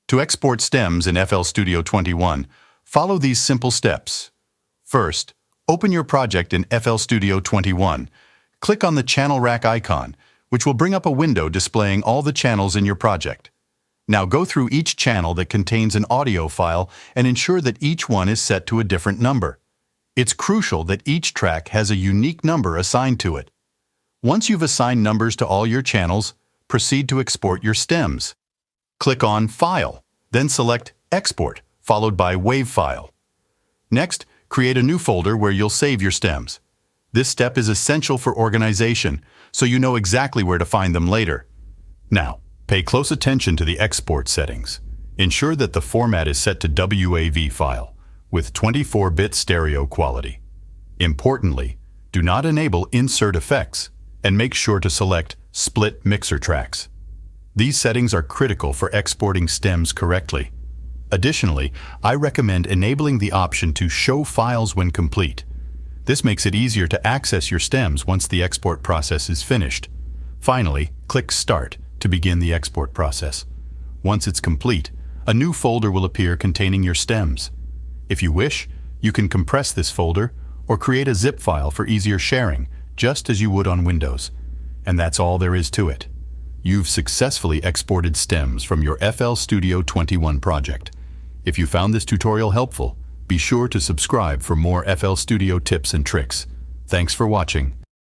To export stems in FL Studio 21, follow these simple steps. First, open your project in FL Studio 21. Click on the channel rack icon, which will bring up a window displaying all the channels in your project. Now go through each channel that contains an audio file and ensure that each one is set to a different number. It's crucial that each track has a unique number assigned to it. Once you've assigned numbers to all your channels, proceed to export your stems. Click on File, then select Export, followed by Wave File. Next, create a new folder where you'll save your stems. This step is essential for organization, so you know exactly where to find them later. Now, pay close attention to the export settings. Ensure that the format is set to WAV file with 24-bit stereo quality. Importantly, do not enable insert effects and make sure to select split mixer tracks. These settings are critical for exporting stems correctly. Additionally, I recommend enabling the option to show files when complete. This makes it easier to access your stems once the export process is finished. Finally, click Start to begin the export process. Once it's complete, a new folder will appear containing your stems. If you wish, you can compress this folder or create a zip file for easier sharing, just as you would on Windows. And that's all there is to it. You've successfully exported stems from your FL Studio 21 project. If you found this tutorial helpful, be sure to subscribe for more FL Studio tips and tricks. Thanks for watching.